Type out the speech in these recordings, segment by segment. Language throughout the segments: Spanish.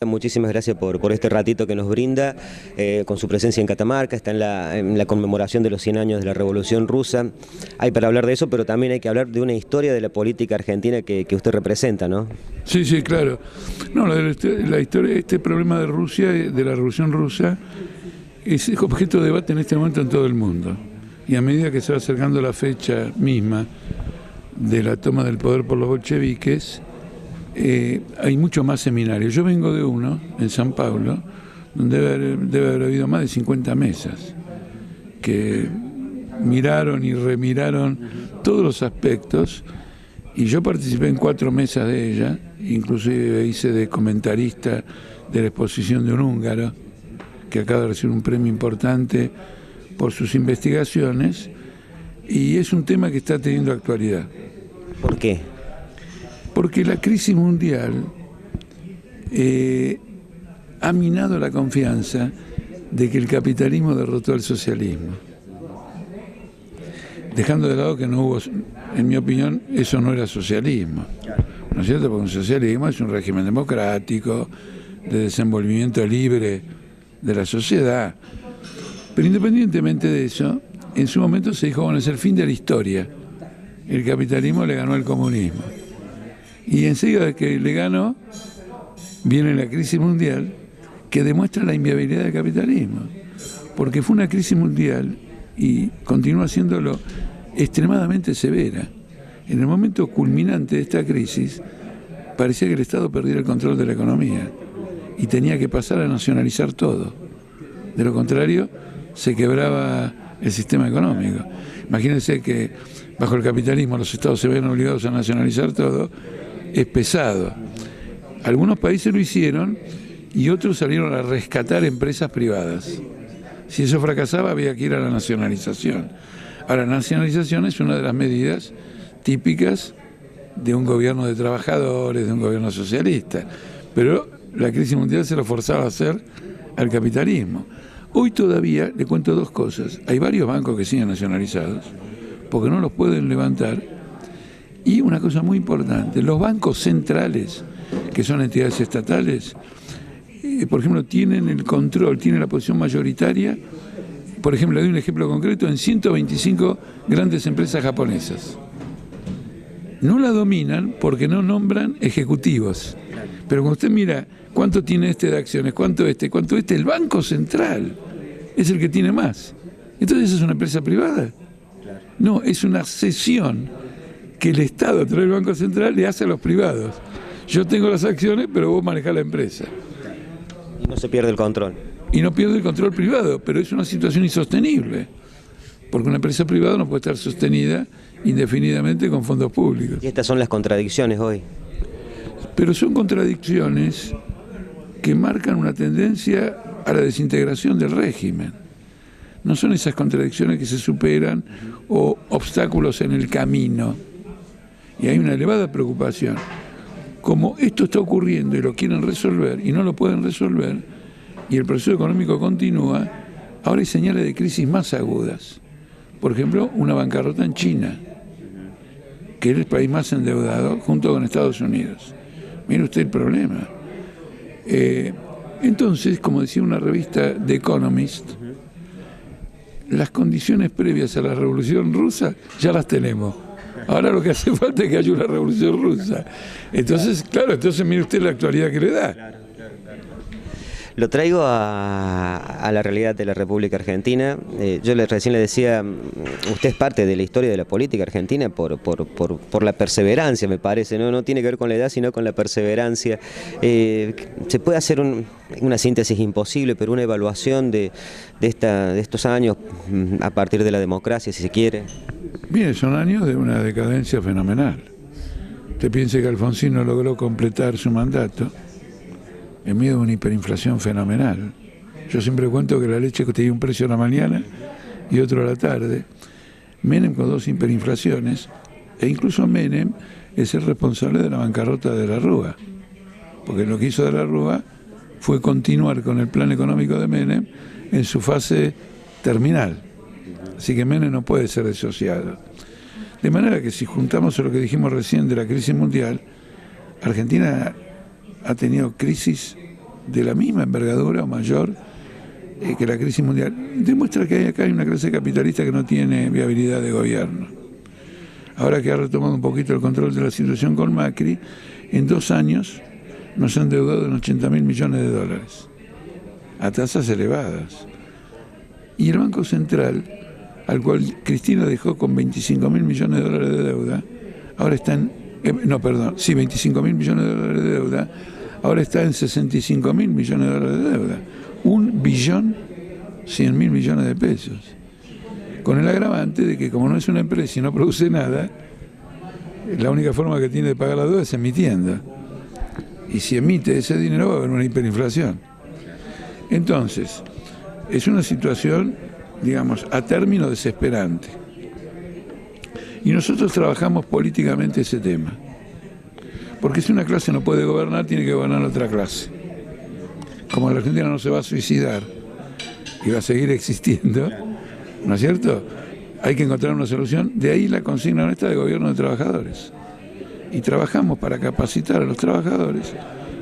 Muchísimas gracias por este ratito que nos brinda, con su presencia en Catamarca, está en la conmemoración de los 100 años de la Revolución Rusa. Hay para hablar de eso, pero también hay que hablar de una historia de la política argentina que usted representa, ¿no? Sí, sí, claro. No, la historia, este problema de Rusia, de la Revolución Rusa, es objeto de debate en este momento en todo el mundo. Y a medida que se va acercando la fecha misma de la toma del poder por los bolcheviques, hay mucho más seminarios. Yo vengo de uno, en San Pablo, donde debe haber habido más de 50 mesas, que miraron y remiraron todos los aspectos, y yo participé en 4 mesas de ella, inclusive hice de comentarista de la exposición de un húngaro, que acaba de recibir un premio importante por sus investigaciones, y es un tema que está teniendo actualidad. ¿Por qué? Porque la crisis mundial ha minado la confianza de que el capitalismo derrotó al socialismo. Dejando de lado que no hubo, en mi opinión, eso no era socialismo. ¿No es cierto? Porque un socialismo es un régimen democrático, de desenvolvimiento libre de la sociedad. Pero independientemente de eso, en su momento se dijo, bueno, es el fin de la historia. El capitalismo le ganó al comunismo. Y enseguida de que le ganó, viene la crisis mundial que demuestra la inviabilidad del capitalismo. Porque fue una crisis mundial, y continúa siéndolo, extremadamente severa. En el momento culminante de esta crisis, parecía que el Estado perdiera el control de la economía y tenía que pasar a nacionalizar todo. De lo contrario, se quebraba el sistema económico. Imagínense que bajo el capitalismo los Estados se ven obligados a nacionalizar todo. Es pesado. Algunos países lo hicieron y otros salieron a rescatar empresas privadas. Si eso fracasaba, había que ir a la nacionalización. Ahora, la nacionalización es una de las medidas típicas de un gobierno de trabajadores, de un gobierno socialista. Pero la crisis mundial se lo forzaba a hacer al capitalismo. Hoy todavía, le cuento 2 cosas. Hay varios bancos que siguen nacionalizados, porque no los pueden levantar. Y una cosa muy importante, los bancos centrales, que son entidades estatales, por ejemplo, tienen el control, tienen la posición mayoritaria, por ejemplo, le doy un ejemplo concreto, en 125 grandes empresas japonesas. No la dominan porque no nombran ejecutivos. Pero cuando usted mira cuánto tiene este de acciones, cuánto este, el Banco Central es el que tiene más. Entonces, ¿es una empresa privada? No, es una cesión que el Estado, a través del Banco Central, le hace a los privados. Yo tengo las acciones, pero vos manejás la empresa. Y no se pierde el control. Y no pierde el control privado, pero es una situación insostenible, porque una empresa privada no puede estar sostenida indefinidamente con fondos públicos. Y estas son las contradicciones hoy. Pero son contradicciones que marcan una tendencia a la desintegración del régimen. No son esas contradicciones que se superan o obstáculos en el camino. Y hay una elevada preocupación. Como esto está ocurriendo y lo quieren resolver y no lo pueden resolver, y el proceso económico continúa, ahora hay señales de crisis más agudas. Por ejemplo, una bancarrota en China, que es el país más endeudado junto con Estados Unidos. Mire usted el problema. Entonces, como decía una revista The Economist, las condiciones previas a la Revolución Rusa ya las tenemos. Ahora lo que hace falta es que haya una Revolución Rusa. Entonces, claro, mire usted la actualidad que le da. Lo traigo a la realidad de la República Argentina. Yo recién le decía, usted es parte de la historia de la política argentina por la perseverancia, me parece, ¿no? No tiene que ver con la edad, sino con la perseverancia. Se puede hacer una síntesis imposible, pero una evaluación de estos años a partir de la democracia, si se quiere. Mire, son años de una decadencia fenomenal. Usted piensa que Alfonsín no logró completar su mandato en medio de una hiperinflación fenomenal. Yo siempre cuento que la leche tenía un precio a la mañana y otro a la tarde. Menem con 2 hiperinflaciones, e incluso Menem es el responsable de la bancarrota de la Rúa, porque lo que hizo de la Rúa fue continuar con el plan económico de Menem en su fase terminal. Así que Menem no puede ser desociado. De manera que si juntamos a lo que dijimos recién de la crisis mundial, Argentina ha tenido crisis de la misma envergadura o mayor que la crisis mundial, demuestra que acá hay una clase capitalista que no tiene viabilidad de gobierno. Ahora que ha retomado un poquito el control de la situación con Macri, en 2 años nos han endeudado en 80.000 millones de dólares, a tasas elevadas. Y el Banco Central, al cual Cristina dejó con 25.000 millones de dólares de deuda, ahora está en, 25.000 millones de dólares de deuda, ahora está en 65.000 millones de dólares de deuda. 1.100.000 millones de pesos. Con el agravante de que como no es una empresa y no produce nada, la única forma que tiene de pagar la deuda es emitiendo. Y si emite ese dinero va a haber una hiperinflación. Entonces, es una situación, digamos, a término desesperante. Y nosotros trabajamos políticamente ese tema. Porque si una clase no puede gobernar, tiene que gobernar la otra clase. Como la Argentina no se va a suicidar y va a seguir existiendo, ¿no es cierto? Hay que encontrar una solución. De ahí la consigna nuestra de gobierno de trabajadores. Y trabajamos para capacitar a los trabajadores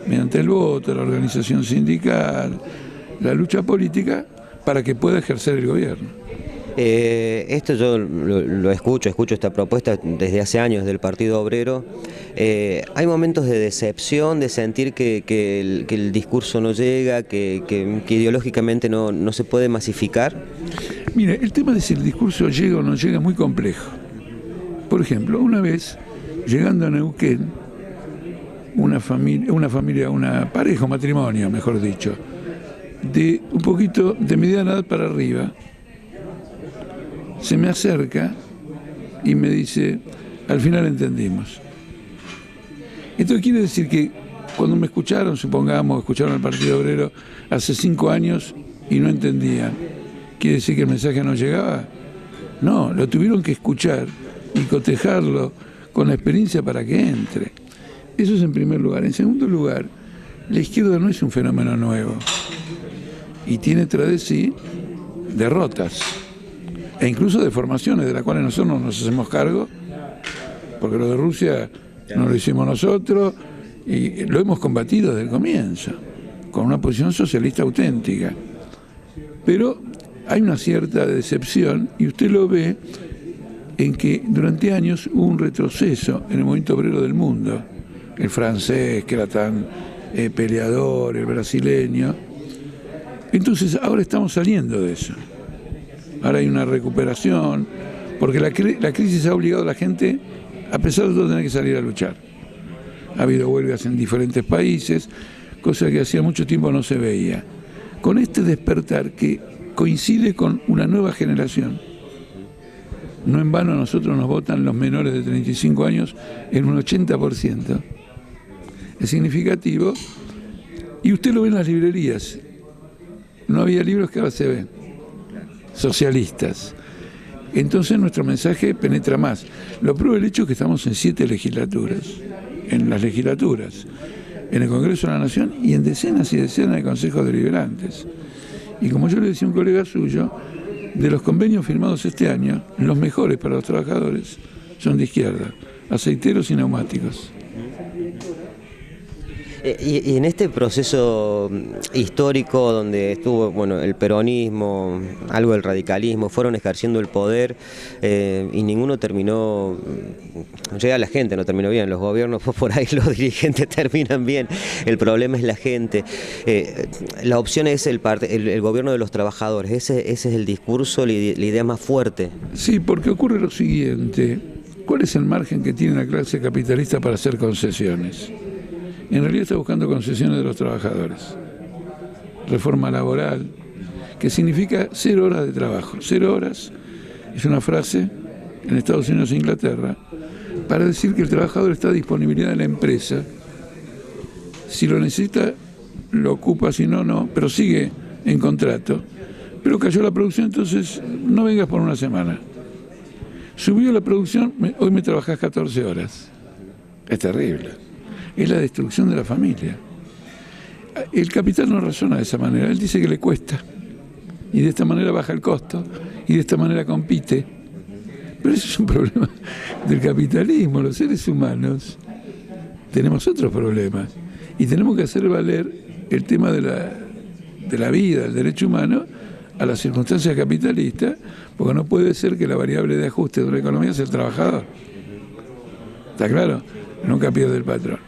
mediante el voto, la organización sindical, la lucha política, para que pueda ejercer el gobierno. Esto yo lo escucho esta propuesta desde hace años del Partido Obrero. Hay momentos de decepción, de sentir que el discurso no llega, que ideológicamente no se puede masificar. Mire, el tema de si el discurso llega o no llega es muy complejo. Por ejemplo, una vez, llegando a Neuquén, una pareja, un matrimonio, mejor dicho, de un poquito de mediana edad para arriba, se me acerca y me dice, al final entendimos. Esto quiere decir que cuando me escucharon, supongamos, escucharon al Partido Obrero hace 5 años y no entendían, ¿quiere decir que el mensaje no llegaba? No, lo tuvieron que escuchar y cotejarlo con la experiencia para que entre. Eso es en primer lugar. En segundo lugar, la izquierda no es un fenómeno nuevo y tiene tras de sí derrotas e incluso deformaciones de las cuales nosotros no nos hacemos cargo, porque lo de Rusia no lo hicimos nosotros y lo hemos combatido desde el comienzo, con una posición socialista auténtica. Pero hay una cierta decepción y usted lo ve en que durante años hubo un retroceso en el movimiento obrero del mundo, el francés que era tan peleador, el brasileño. Entonces ahora estamos saliendo de eso. Ahora hay una recuperación, porque la crisis ha obligado a la gente, a pesar de todo, a tener que salir a luchar. Ha habido huelgas en diferentes países, cosa que hacía mucho tiempo no se veía. Con este despertar que coincide con una nueva generación, no en vano a nosotros nos votan los menores de 35 años en un 80%. Es significativo, y usted lo ve en las librerías. No había libros que ahora se ven, socialistas. Entonces nuestro mensaje penetra más. Lo prueba el hecho que estamos en 7 legislaturas, en las legislaturas, en el Congreso de la Nación y en decenas y decenas de consejos deliberantes. Y como yo le decía a un colega suyo, de los convenios firmados este año, los mejores para los trabajadores son de izquierda, aceiteros y neumáticos. Y en este proceso histórico donde estuvo el peronismo, algo del radicalismo, fueron ejerciendo el poder y ninguno terminó, llega la gente, no terminó bien, los gobiernos por ahí los dirigentes terminan bien, el problema es la gente. La opción es el gobierno de los trabajadores, ese es el discurso, la idea más fuerte. Sí, porque ocurre lo siguiente, ¿cuál es el margen que tiene la clase capitalista para hacer concesiones? En realidad está buscando concesiones de los trabajadores. Reforma laboral, que significa 0 horas de trabajo. 0 horas es una frase en Estados Unidos e Inglaterra para decir que el trabajador está a disponibilidad de la empresa. Si lo necesita, lo ocupa, si no, no, pero sigue en contrato. Pero cayó la producción, entonces no vengas por una semana. Subió la producción, hoy me trabajás 14 horas. Es terrible. Es la destrucción de la familia. El capital no razona de esa manera, él dice que le cuesta y de esta manera baja el costo y de esta manera compite. Pero eso es un problema del capitalismo. Los seres humanos tenemos otros problemas y tenemos que hacer valer el tema de la vida, el derecho humano, a las circunstancias capitalistas, porque no puede ser que la variable de ajuste de una economía sea el trabajador. ¿Está claro? Nunca pierde el patrón.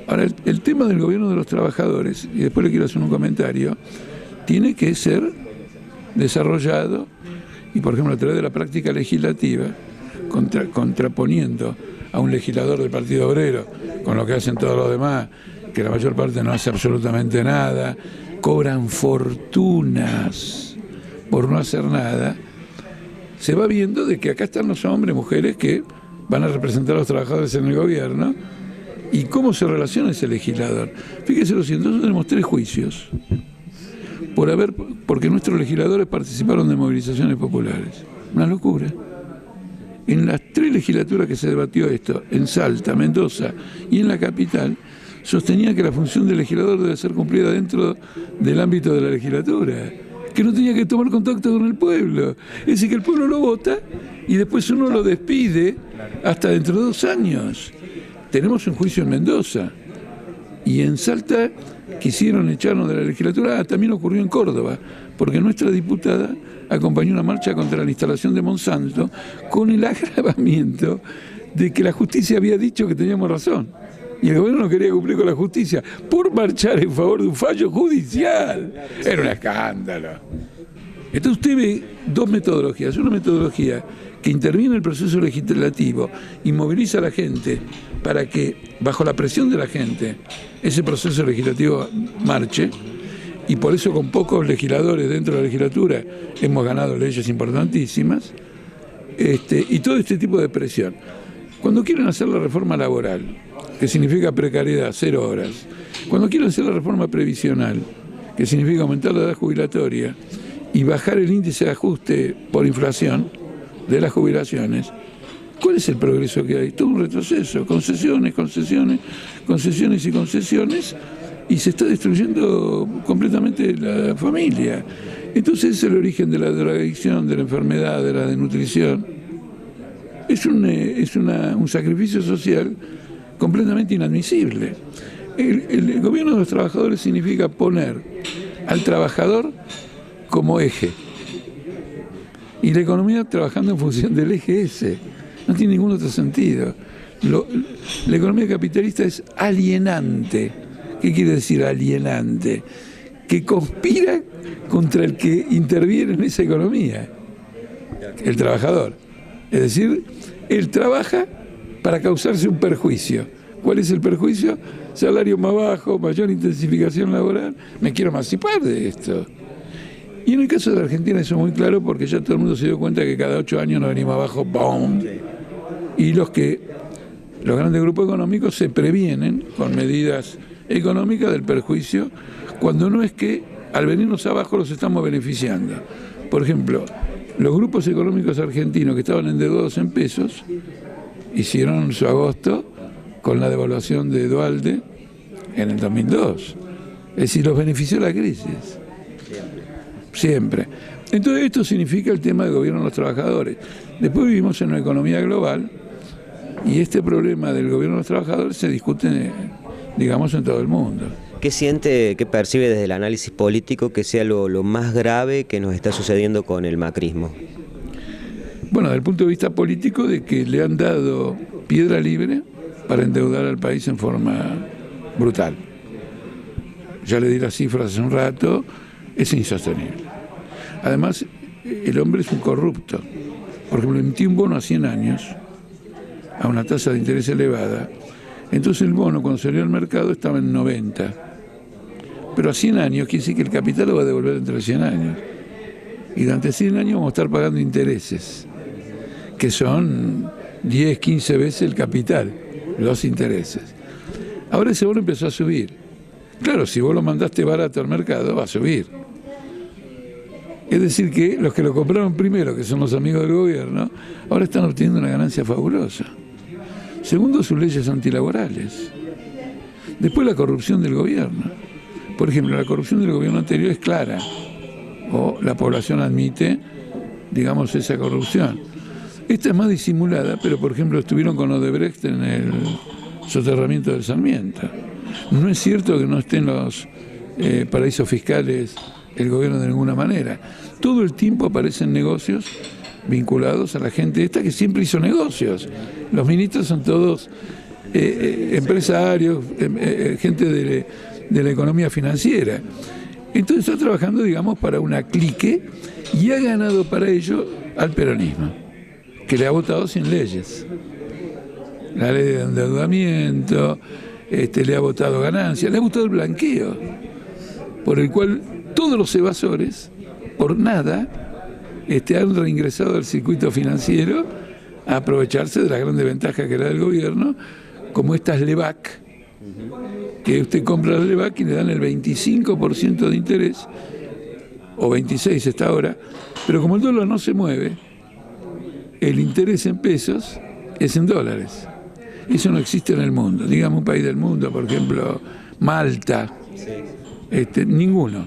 Ahora, el tema del gobierno de los trabajadores, y después le quiero hacer un comentario, tiene que ser desarrollado, y por ejemplo a través de la práctica legislativa, contraponiendo a un legislador del Partido Obrero con lo que hacen todos los demás, que la mayor parte no hace absolutamente nada, cobran fortunas por no hacer nada, se va viendo de que acá están los hombres, mujeres que van a representar a los trabajadores en el gobierno, y cómo se relaciona ese legislador. Fíjese lo siguiente, nosotros tenemos 3 juicios porque nuestros legisladores participaron de movilizaciones populares. Una locura. En las 3 legislaturas que se debatió esto, en Salta, Mendoza y en la capital, sostenía que la función del legislador debe ser cumplida dentro del ámbito de la legislatura, que no tenía que tomar contacto con el pueblo. Es decir, que el pueblo lo vota y después uno lo despide hasta dentro de 2 años. Tenemos un juicio en Mendoza y en Salta quisieron echarnos de la legislatura. También ocurrió en Córdoba, porque nuestra diputada acompañó una marcha contra la instalación de Monsanto con el agravamiento de que la justicia había dicho que teníamos razón. Y el gobierno no quería cumplir con la justicia por marchar en favor de un fallo judicial. Era un escándalo. Entonces usted ve 2 metodologías. Una metodología que interviene en el proceso legislativo y moviliza a la gente para que, bajo la presión de la gente, ese proceso legislativo marche, y por eso con pocos legisladores dentro de la legislatura hemos ganado leyes importantísimas, y todo este tipo de presión. Cuando quieren hacer la reforma laboral, que significa precariedad, 0 horas, cuando quieren hacer la reforma previsional, que significa aumentar la edad jubilatoria y bajar el índice de ajuste por inflación de las jubilaciones, ¿cuál es el progreso que hay? Todo un retroceso, concesiones, y se está destruyendo completamente la familia. Entonces es el origen de la drogadicción, de la enfermedad, de la desnutrición. Es un sacrificio social completamente inadmisible. El gobierno de los trabajadores significa poner al trabajador como eje y la economía trabajando en función del eje ese. No tiene ningún otro sentido. La economía capitalista es alienante. ¿Qué quiere decir alienante? Que conspira contra el que interviene en esa economía, el trabajador. Es decir, él trabaja para causarse un perjuicio. ¿Cuál es el perjuicio? Salario más bajo, mayor intensificación laboral. Me quiero emancipar de esto. Y en el caso de la Argentina eso es muy claro, porque ya todo el mundo se dio cuenta que cada 8 años nos venimos abajo, ¡bum! Y los grandes grupos económicos se previenen con medidas económicas del perjuicio, cuando no es que al venirnos abajo los estamos beneficiando. Por ejemplo, los grupos económicos argentinos que estaban endeudados en pesos hicieron su agosto con la devaluación de Duhalde en el 2002. Es decir, los benefició la crisis. Siempre. Entonces esto significa el tema del gobierno de los trabajadores. Después vivimos en una economía global y este problema del gobierno de los trabajadores se discute, digamos, en todo el mundo. ¿Qué siente, qué percibe desde el análisis político que sea lo más grave que nos está sucediendo con el macrismo? Bueno, desde el punto de vista político, de que le han dado piedra libre para endeudar al país en forma brutal. Ya le di las cifras hace un rato, es insostenible. Además, el hombre es un corrupto. Por ejemplo, emitió un bono a 100 años, a una tasa de interés elevada. Entonces el bono, cuando salió al mercado, estaba en 90. Pero a 100 años quiere decir que el capital lo va a devolver entre 100 años. Y durante 100 años vamos a estar pagando intereses, que son 10, 15 veces el capital, los intereses. Ahora ese bono empezó a subir. Claro, si vos lo mandaste barato al mercado, va a subir. Es decir, que los que lo compraron primero, que son los amigos del gobierno, ahora están obteniendo una ganancia fabulosa. Segundo, sus leyes antilaborales. Después, la corrupción del gobierno. Por ejemplo, la corrupción del gobierno anterior es clara, o la población admite, digamos, esa corrupción. Esta es más disimulada, pero por ejemplo estuvieron con Odebrecht en el soterramiento del Sarmiento. No es cierto que no estén los paraísos fiscales el gobierno de ninguna manera. Todo el tiempo aparecen negocios vinculados a la gente esta que siempre hizo negocios. Los ministros son todos empresarios, gente de la economía financiera. Entonces está trabajando, digamos, para una clique y ha ganado para ello al peronismo, que le ha votado sin leyes. La ley de endeudamiento, le ha votado ganancias, le ha votado el blanqueo, por el cual todos los evasores, por nada, han reingresado al circuito financiero a aprovecharse de la grande ventaja que era del gobierno, como estas LEVAC, que usted compra la LEVAC y le dan el 25% de interés, o 26% está ahora, pero como el dólar no se mueve, el interés en pesos es en dólares. Eso no existe en el mundo. Digamos un país del mundo, por ejemplo, Malta, ninguno.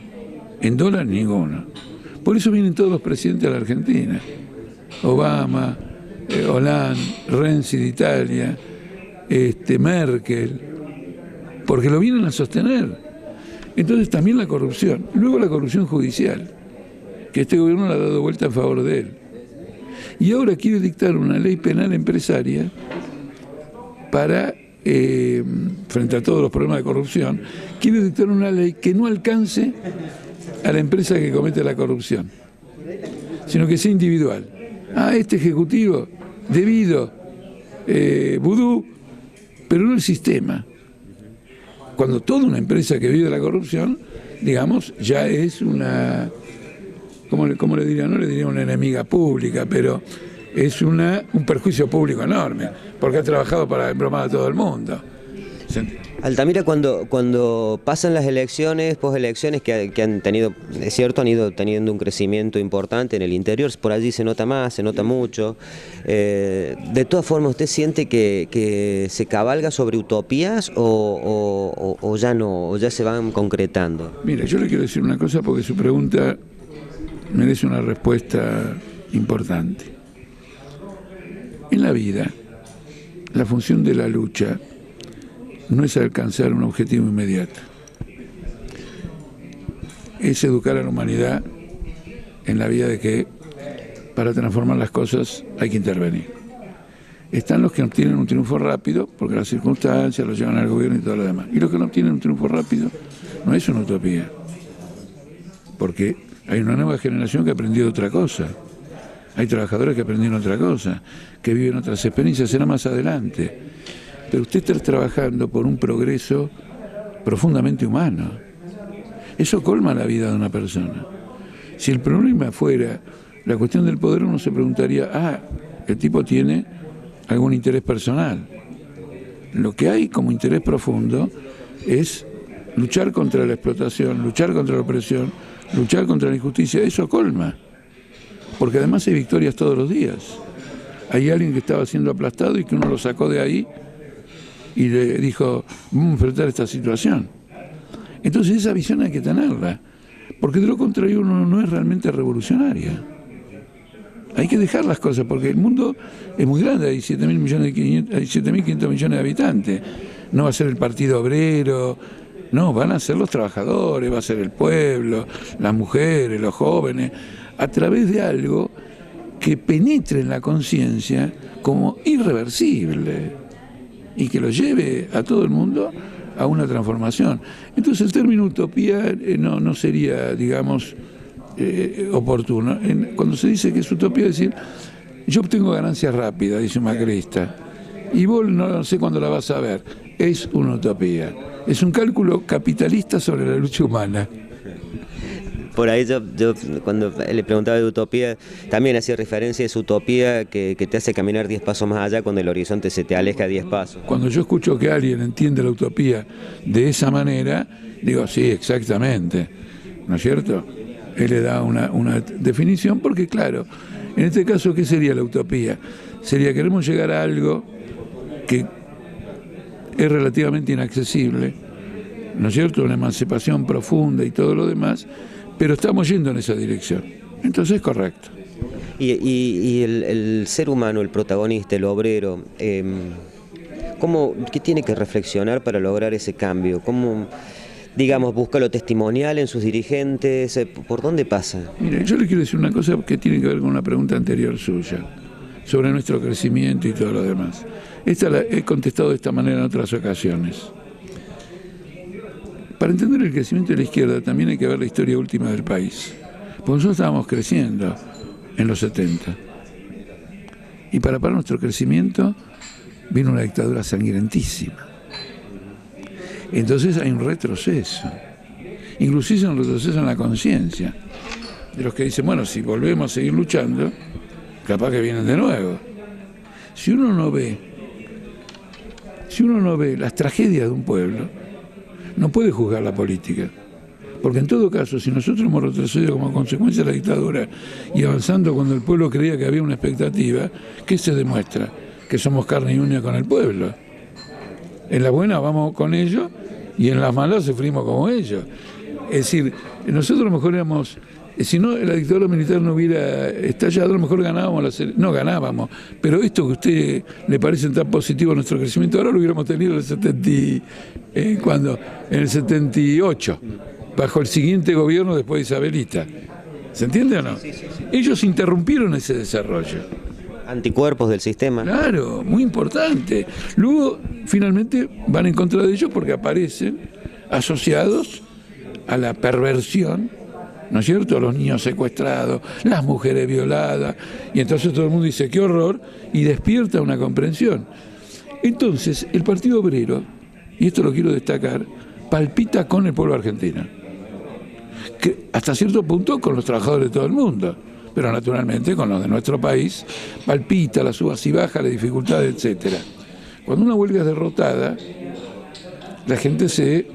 En dólar, ninguno. Por eso vienen todos los presidentes de la Argentina. Obama, Hollande, Renzi de Italia, Merkel, porque lo vienen a sostener. Entonces también la corrupción. Luego la corrupción judicial, que este gobierno le ha dado vuelta a favor de él. Y ahora quiere dictar una ley penal empresaria para, frente a todos los problemas de corrupción, quiere dictar una ley que no alcance a la empresa que comete la corrupción, sino que sea individual. Este ejecutivo, debido, vudú, pero no el sistema. Cuando toda una empresa que vive de la corrupción, digamos, ya es una, ¿cómo le diría? No le diría una enemiga pública, pero es un perjuicio público enorme, porque ha trabajado para embromar a todo el mundo. Altamira, cuando pasan las elecciones, poselecciones que han tenido, es cierto, han ido teniendo un crecimiento importante en el interior, por allí se nota más, se nota mucho. De todas formas, ¿usted siente que se cabalga sobre utopías o ya no, o ya se van concretando? Mira, yo le quiero decir una cosa porque su pregunta merece una respuesta importante. En la vida, la función de la lucha no es alcanzar un objetivo inmediato, es educar a la humanidad en la vía de que para transformar las cosas hay que intervenir. Están los que obtienen un triunfo rápido, porque las circunstancias los llevan al gobierno y todo lo demás. Y los que no obtienen un triunfo rápido no es una utopía, porque hay una nueva generación que ha aprendido otra cosa. Hay trabajadores que aprendieron otra cosa, que viven otras experiencias, será más adelante. Pero usted está trabajando por un progreso profundamente humano. Eso colma la vida de una persona. Si el problema fuera la cuestión del poder, uno se preguntaría, el tipo tiene algún interés personal. Lo que hay como interés profundo es luchar contra la explotación, luchar contra la opresión, luchar contra la injusticia. Eso colma. Porque además hay victorias todos los días. Hay alguien que estaba siendo aplastado y que uno lo sacó de ahí y le dijo, vamos a enfrentar esta situación. Entonces esa visión hay que tenerla, porque de lo contrario uno no es realmente revolucionaria. Hay que dejar las cosas, porque el mundo es muy grande, hay 7.500 millones de habitantes. No va a ser el Partido Obrero, no, van a ser los trabajadores, va a ser el pueblo, las mujeres, los jóvenes, a través de algo que penetre en la conciencia como irreversible y que lo lleve a todo el mundo a una transformación. Entonces el término utopía no sería, digamos, oportuno. Cuando se dice que es utopía, es decir, yo obtengo ganancias rápidas, dice un macrista, y vos no sé cuándo la vas a ver. Es una utopía. Es un cálculo capitalista sobre la lucha humana. Por ahí yo cuando le preguntaba de utopía, también hacía referencia a esa utopía que te hace caminar 10 pasos más allá cuando el horizonte se te aleja 10 pasos. Cuando yo escucho que alguien entiende la utopía de esa manera, digo, sí, exactamente, ¿no es cierto? Él le da una definición, porque claro, en este caso, ¿qué sería la utopía? Sería, queremos llegar a algo que es relativamente inaccesible, ¿no es cierto? Una emancipación profunda y todo lo demás, pero estamos yendo en esa dirección. Entonces es correcto. Y el ser humano, el protagonista, el obrero, ¿qué tiene que reflexionar para lograr ese cambio? digamos, busca lo testimonial en sus dirigentes? ¿Por dónde pasa? Mire, yo le quiero decir una cosa que tiene que ver con una pregunta anterior suya, sobre nuestro crecimiento y todo lo demás. Esta la he contestado de esta manera en otras ocasiones. Para entender el crecimiento de la izquierda también hay que ver la historia última del país. Porque nosotros estábamos creciendo en los 70. Y para parar nuestro crecimiento vino una dictadura sangrientísima. Entonces hay un retroceso. Inclusive un retroceso en la conciencia. De los que dicen, bueno, si volvemos a seguir luchando, capaz que vienen de nuevo. Si uno no ve las tragedias de un pueblo, no puede juzgar la política. Porque en todo caso, si nosotros hemos retrocedido como consecuencia de la dictadura y avanzando cuando el pueblo creía que había una expectativa, ¿qué se demuestra? Que somos carne y uña con el pueblo. En la buena vamos con ellos y en las malas sufrimos como ellos. Es decir, nosotros a lo mejor éramos... Si no, la dictadura militar no hubiera estallado, a lo mejor ganábamos, no ganábamos, pero esto que a usted le parece tan positivo a nuestro crecimiento, ahora lo hubiéramos tenido en el en el 78, bajo el siguiente gobierno después de Isabelita. ¿Se entiende o no? Sí. Ellos interrumpieron ese desarrollo. Anticuerpos del sistema. Claro, muy importante. Luego, finalmente, van en contra de ellos porque aparecen asociados a la perversión, ¿no es cierto? Los niños secuestrados, las mujeres violadas, y entonces todo el mundo dice, qué horror, y despierta una comprensión. Entonces, el Partido Obrero, y esto lo quiero destacar, palpita con el pueblo argentino, que hasta cierto punto con los trabajadores de todo el mundo, pero naturalmente con los de nuestro país, palpita las subas y bajas, las dificultades, etcétera. Cuando una huelga es derrotada, la gente se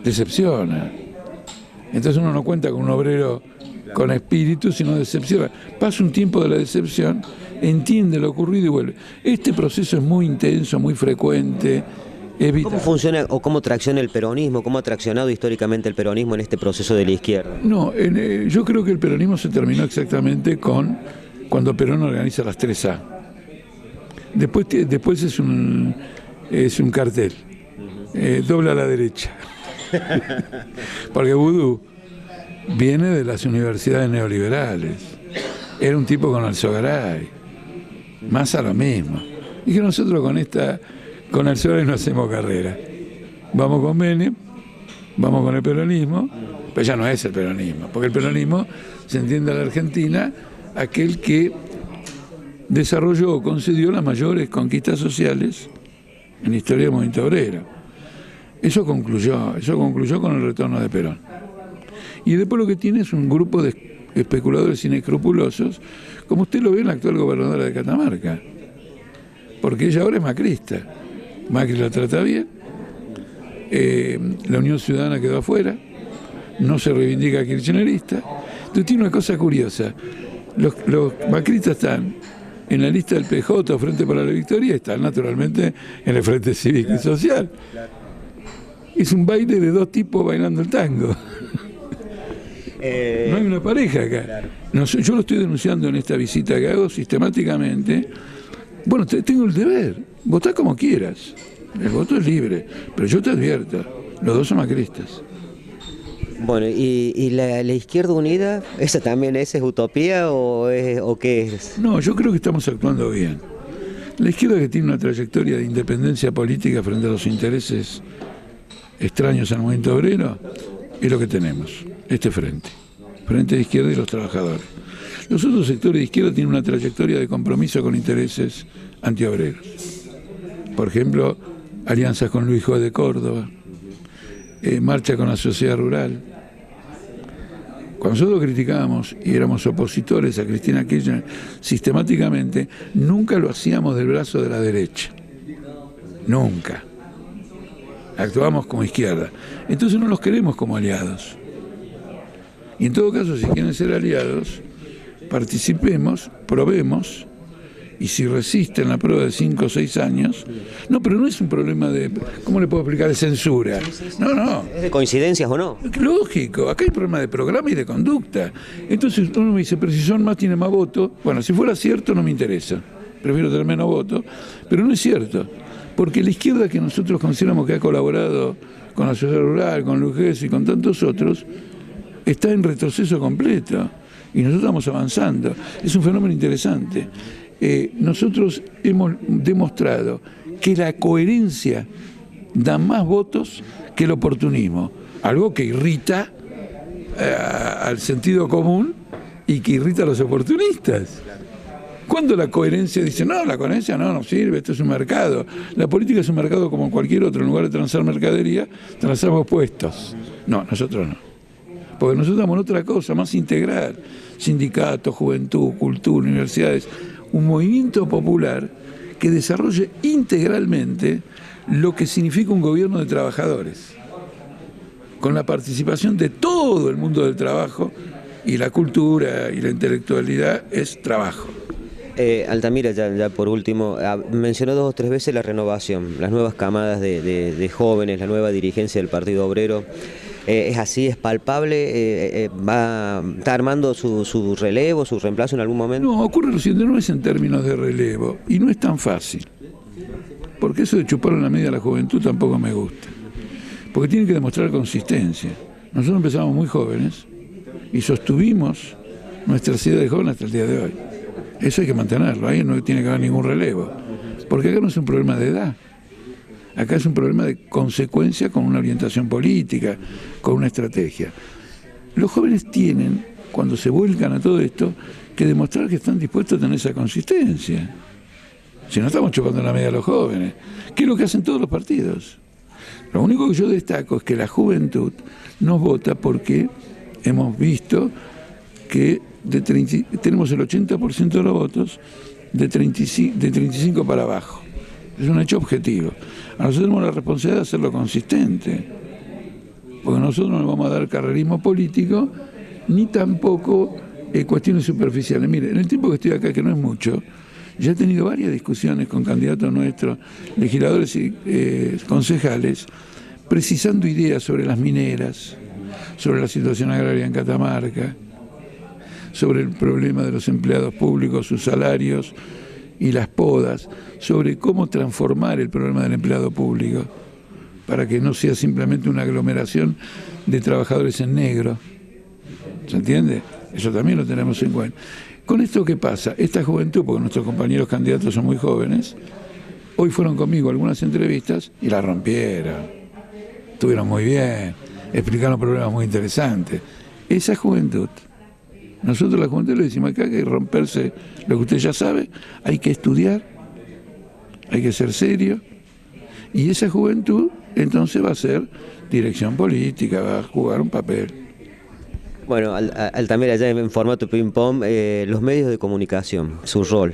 decepciona. Entonces uno no cuenta con un obrero con espíritu, sino decepciona. Pasa un tiempo de la decepción, entiende lo ocurrido y vuelve. Este proceso es muy intenso, muy frecuente. ¿Cómo funciona o cómo tracciona el peronismo? ¿Cómo ha traccionado históricamente el peronismo en este proceso de la izquierda? No, yo creo que el peronismo se terminó exactamente cuando Perón organiza las 3A. Después es un cartel, dobla a la derecha. Porque Vudú viene de las universidades neoliberales, era un tipo con Alzogaray, más a lo mismo. Y que nosotros con Alzogaray no hacemos carrera. Vamos con Menem, vamos con el peronismo, pero ya no es el peronismo, porque el peronismo se entiende a la Argentina aquel que desarrolló o concedió las mayores conquistas sociales en la historia del movimiento obrero. Eso concluyó con el retorno de Perón. Y después lo que tiene es un grupo de especuladores inescrupulosos, como usted lo ve en la actual gobernadora de Catamarca, porque ella ahora es macrista. Macri la trata bien, la Unión Ciudadana quedó afuera, no se reivindica kirchnerista. Entonces tiene una cosa curiosa, los macristas están en la lista del PJ, Frente para la Victoria, y están naturalmente en el Frente Cívico y Social. Es un baile de dos tipos bailando el tango. No hay una pareja acá. No, yo lo estoy denunciando en esta visita que hago sistemáticamente. Bueno, tengo el deber, votá como quieras. El voto es libre, pero yo te advierto, los dos son macristas. Bueno, ¿y la izquierda unida, esa también es utopía o qué es? No, yo creo que estamos actuando bien. La izquierda, que tiene una trayectoria de independencia política frente a los intereses extraños al movimiento obrero, es lo que tenemos, este frente de izquierda y los trabajadores. Los otros sectores de izquierda tienen una trayectoria de compromiso con intereses antiobreros. Por ejemplo, alianzas con Luis Joe de Córdoba, marcha con la sociedad rural. Cuando nosotros criticábamos y éramos opositores a Cristina Kirchner sistemáticamente, nunca lo hacíamos del brazo de la derecha. Nunca. Actuamos como izquierda. Entonces no los queremos como aliados. Y en todo caso, si quieren ser aliados, participemos, probemos, y si resisten la prueba de 5 o 6 años, no, pero no es un problema de, ¿cómo le puedo explicar?, de censura. No. ¿Es de coincidencias o no? Lógico, acá hay problema de programa y de conducta. Entonces uno me dice, pero si son más, tienen más votos. Bueno, si fuera cierto no me interesa, prefiero tener menos votos, pero no es cierto. Porque la izquierda que nosotros consideramos que ha colaborado con la sociedad rural, con Lugés y con tantos otros, está en retroceso completo. Y nosotros estamos avanzando. Es un fenómeno interesante. Nosotros hemos demostrado que la coherencia da más votos que el oportunismo. Algo que irrita al sentido común y que irrita a los oportunistas. Cuando la coherencia dice, no, la coherencia no sirve, esto es un mercado. La política es un mercado como cualquier otro. En lugar de transar mercadería, transamos puestos. No, nosotros no. Porque nosotros damos otra cosa, más integral. Sindicatos, juventud, cultura, universidades. Un movimiento popular que desarrolle integralmente lo que significa un gobierno de trabajadores. Con la participación de todo el mundo del trabajo, y la cultura y la intelectualidad es trabajo. Altamira, ya por último, mencionó 2 o 3 veces la renovación, las nuevas camadas de jóvenes, la nueva dirigencia del Partido Obrero. ¿Es así, es palpable? ¿Está armando su relevo, su reemplazo en algún momento? No, ocurre lo siguiente, no es en términos de relevo, y no es tan fácil. Porque eso de chupar en la media a la juventud tampoco me gusta. Porque tiene que demostrar consistencia. Nosotros empezamos muy jóvenes y sostuvimos nuestras ideas de jóvenes hasta el día de hoy. Eso hay que mantenerlo, ahí no tiene que haber ningún relevo. Porque acá no es un problema de edad. Acá es un problema de consecuencia con una orientación política, con una estrategia. Los jóvenes tienen, cuando se vuelcan a todo esto, que demostrar que están dispuestos a tener esa consistencia. Si no, estamos chupando la media a los jóvenes, que es lo que hacen todos los partidos. Lo único que yo destaco es que la juventud nos vota porque hemos visto que tenemos el 80% de los votos de 35 para abajo. Es un hecho objetivo. A nosotros tenemos la responsabilidad de hacerlo consistente, porque nosotros no vamos a dar carrerismo político, ni tampoco cuestiones superficiales. Mire, en el tiempo que estoy acá, que no es mucho, ya he tenido varias discusiones con candidatos nuestros, legisladores y concejales, precisando ideas sobre las mineras, sobre la situación agraria en Catamarca, sobre el problema de los empleados públicos, sus salarios y las podas, sobre cómo transformar el problema del empleado público para que no sea simplemente una aglomeración de trabajadores en negro. ¿Se entiende? Eso también lo tenemos en cuenta. Con esto, ¿qué pasa? Esta juventud, porque nuestros compañeros candidatos son muy jóvenes, hoy fueron conmigo a algunas entrevistas y la rompieron. Estuvieron muy bien, explicaron problemas muy interesantes. Esa juventud, nosotros la juventud le decimos acá que hay que romperse lo que usted ya sabe, hay que estudiar, hay que ser serio, y esa juventud entonces va a ser dirección política, va a jugar un papel. Bueno, Altamira, ya en formato ping-pong, los medios de comunicación, su rol.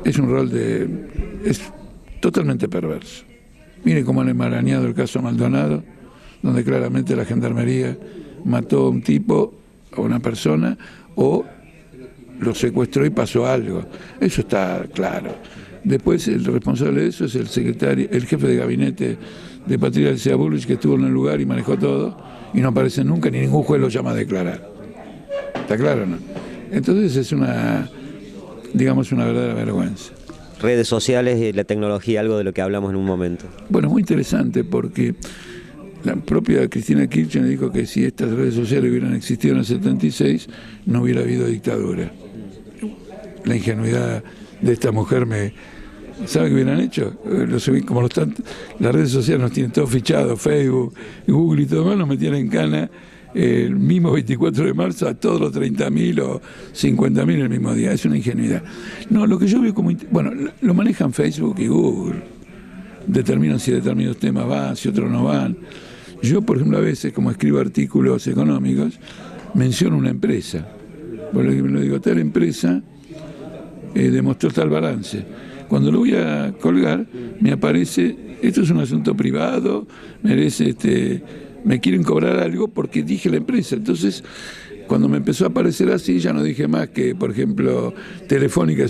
Es un rol es totalmente perverso. Mire cómo han enmarañado el caso Maldonado, donde claramente la gendarmería mató a un tipo, a una persona, o lo secuestró y pasó algo. Eso está claro. Después el responsable de eso es el jefe de gabinete de Patricia Elcea Bullrich, que estuvo en el lugar y manejó todo, y no aparece nunca, ni ningún juez lo llama a declarar. ¿Está claro o no? Entonces es una verdadera vergüenza. Redes sociales y la tecnología, algo de lo que hablamos en un momento. Bueno, muy interesante porque la propia Cristina Kirchner dijo que si estas redes sociales hubieran existido en el 76, no hubiera habido dictadura. La ingenuidad de esta mujer ¿sabe qué hubieran hecho? Las redes sociales nos tienen todo fichado, Facebook, Google y todo más, nos metían en cana el mismo 24 de marzo a todos los 30.000 o 50.000 el mismo día. Es una ingenuidad. No, lo que yo veo bueno, lo manejan Facebook y Google. Determinan si determinados temas van, si otros no van. Yo, por ejemplo, a veces, como escribo artículos económicos, menciono una empresa. Por ejemplo, digo, tal empresa demostró tal balance. Cuando lo voy a colgar, me aparece, esto es un asunto privado, me quieren cobrar algo porque dije la empresa. Entonces, cuando me empezó a aparecer así, ya no dije más que, por ejemplo, Telefónica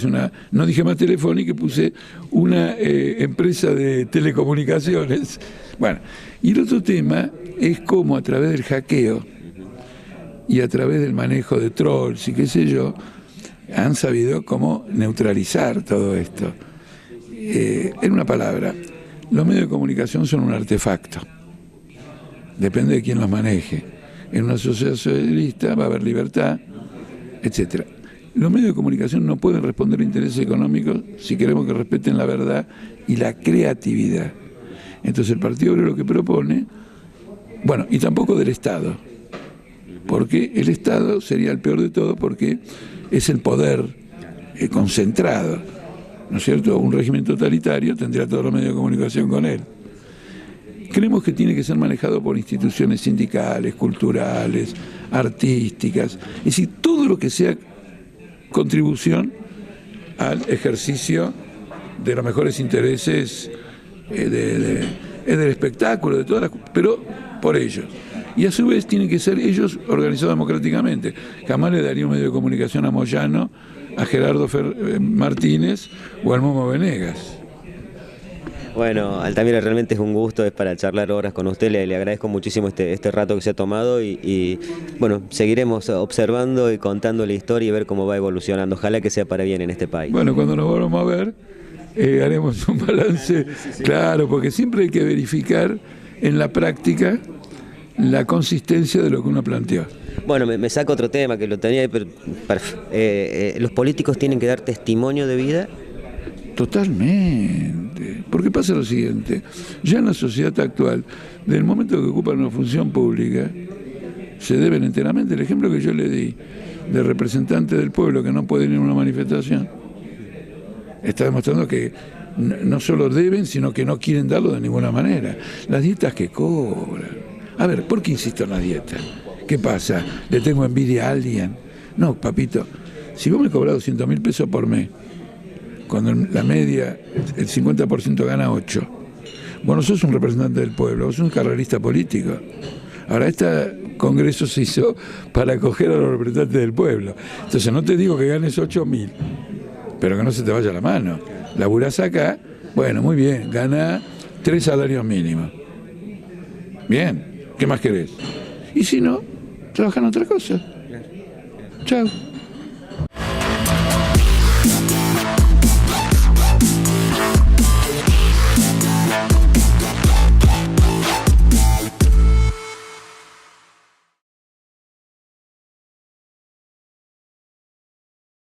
no dije más Telefónica y puse una empresa de telecomunicaciones. Bueno, y el otro tema es cómo a través del hackeo y a través del manejo de trolls y qué sé yo, han sabido cómo neutralizar todo esto. En una palabra, Los medios de comunicación son un artefacto, depende de quién los maneje. En una sociedad socialista va a haber libertad, etcétera. Los medios de comunicación no pueden responder a intereses económicos si queremos que respeten la verdad y la creatividad. Entonces el Partido Obrero lo que propone, bueno, y tampoco del Estado, porque el Estado sería el peor de todo porque es el poder concentrado, ¿no es cierto? Un régimen totalitario tendría todos los medios de comunicación con él. Creemos que tiene que ser manejado por instituciones sindicales, culturales, artísticas, es decir, todo lo que sea contribución al ejercicio de los mejores intereses del espectáculo, de todas las, pero por ellos. Y a su vez tienen que ser ellos organizados democráticamente. Jamás le daría un medio de comunicación a Moyano, a Gerardo Martínez o al Momo Venegas. Bueno, Altamira, realmente es un gusto, es para charlar horas con usted, le agradezco muchísimo este rato que se ha tomado y bueno, seguiremos observando y contando la historia y ver cómo va evolucionando, ojalá que sea para bien en este país. Bueno, cuando nos volvamos a ver, haremos un balance, sí. Claro, porque siempre hay que verificar en la práctica la consistencia de lo que uno planteó. Bueno, me saco otro tema que lo tenía, pero los políticos tienen que dar testimonio de vida. Totalmente, porque pasa lo siguiente, ya en la sociedad actual, desde el momento que ocupan una función pública, se deben enteramente. El ejemplo que yo le di de representante del pueblo que no pueden ir a una manifestación, está demostrando que no solo deben, sino que no quieren darlo de ninguna manera. Las dietas que cobran. A ver, ¿por qué insisto en las dietas? ¿Qué pasa? ¿Le tengo envidia a alguien? No, papito, si vos me cobras 200.000 pesos por mes, cuando la media, el 50% gana 8, vos no sos un representante del pueblo, vos sos un carrerista político. Ahora, este congreso se hizo para acoger a los representantes del pueblo. Entonces no te digo que ganes 8.000, pero que no se te vaya la mano. Laburás acá, bueno, muy bien, gana 3 salarios mínimos. Bien, ¿qué más querés? Y si no, trabajan otra cosa. Chao.